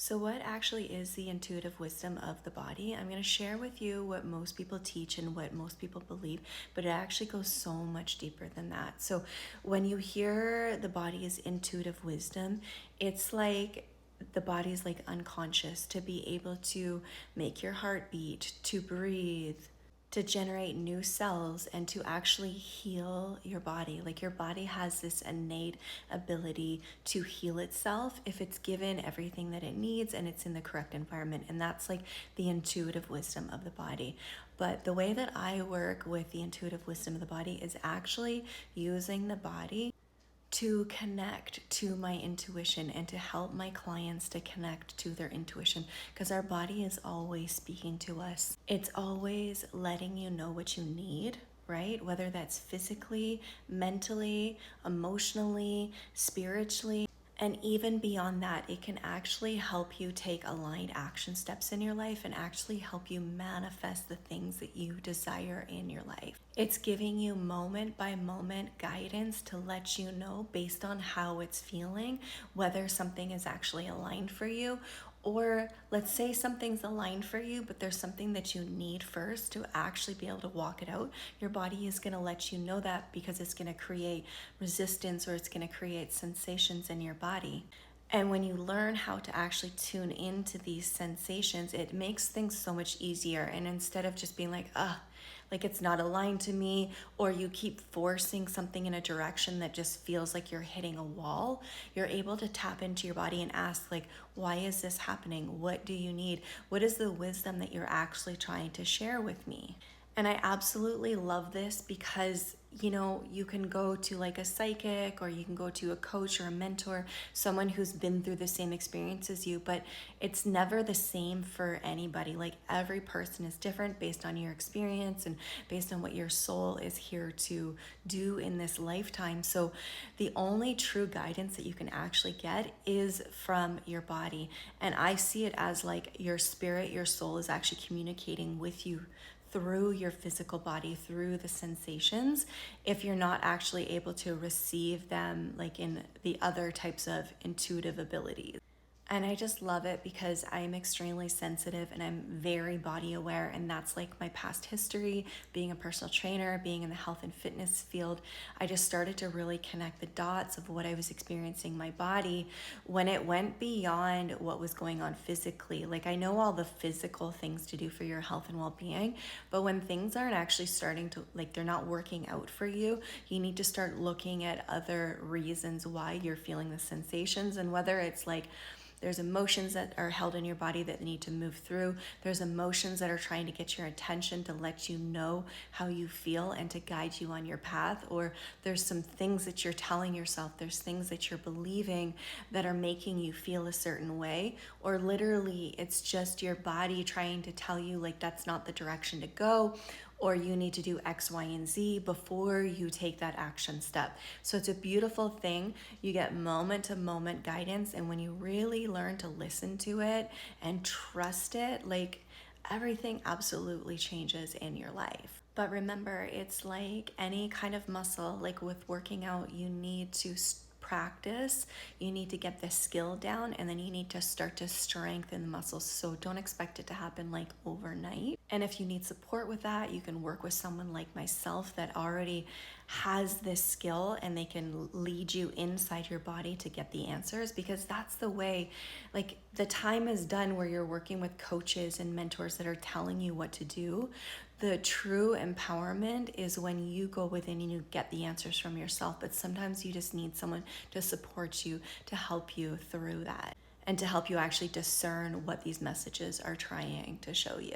So, what actually is the intuitive wisdom of the body? I'm going to share with you what most people teach and what most people believe, but it actually goes so much deeper than that. So, when you hear the body's intuitive wisdom, it's like the body's like unconscious to be able to make your heart beat, to breathe, to generate new cells and to actually heal your body. Like your body has this innate ability to heal itself if it's given everything that it needs and it's in the correct environment. And that's like the intuitive wisdom of the body. But the way that I work with the intuitive wisdom of the body is actually using the body to connect to my intuition and to help my clients to connect to their intuition, because our body is always speaking to us. It's always letting you know what you need, right? Whether that's physically, mentally, emotionally, spiritually. And even beyond that, it can actually help you take aligned action steps in your life and actually help you manifest the things that you desire in your life. It's giving you moment by moment guidance to let you know based on how it's feeling whether something is actually aligned for you, or let's say something's aligned for you, but there's something that you need first to actually be able to walk it out. Your body is going to let you know that because it's going to create resistance or it's going to create sensations in your body. And when you learn how to actually tune into these sensations, it makes things so much easier. And instead of just being like it's not aligned to me, or you keep forcing something in a direction that just feels like you're hitting a wall, you're able to tap into your body and ask, like, why is this happening? What do you need? What is the wisdom that you're actually trying to share with me? And I absolutely love this because, you can go to like a psychic, or you can go to a coach or a mentor, someone who's been through the same experience as you, but it's never the same for anybody. Like every person is different based on your experience and based on what your soul is here to do in this lifetime. So the only true guidance that you can actually get is from your body. And I see it as like your spirit, your soul is actually communicating with you through your physical body, through the sensations, if you're not actually able to receive them like in the other types of intuitive abilities. And I just love it because I'm extremely sensitive and I'm very body aware. And that's like my past history, being a personal trainer, being in the health and fitness field. I just started to really connect the dots of what I was experiencing in my body when it went beyond what was going on physically. Like I know all the physical things to do for your health and well-being, but when things aren't actually starting to, like they're not working out for you, you need to start looking at other reasons why you're feeling the sensations, and whether it's like, there's emotions that are held in your body that need to move through. There's emotions that are trying to get your attention to let you know how you feel and to guide you on your path. Or there's some things that you're telling yourself. There's things that you're believing that are making you feel a certain way. Or literally, it's just your body trying to tell you like that's not the direction to go, or you need to do X, Y, and Z before you take that action step. So it's a beautiful thing. You get moment to moment guidance. And when you really learn to listen to it and trust it, like everything absolutely changes in your life. But remember, it's like any kind of muscle, like with working out, you need to practice, you need to get the skill down, and then you need to start to strengthen the muscles. So don't expect it to happen like overnight. And if you need support with that, you can work with someone like myself that already has this skill and they can lead you inside your body to get the answers, because that's the way, like the time is done where you're working with coaches and mentors that are telling you what to do. The true empowerment is when you go within and you get the answers from yourself. But sometimes you just need someone to support you, to help you through that, and to help you actually discern what these messages are trying to show you.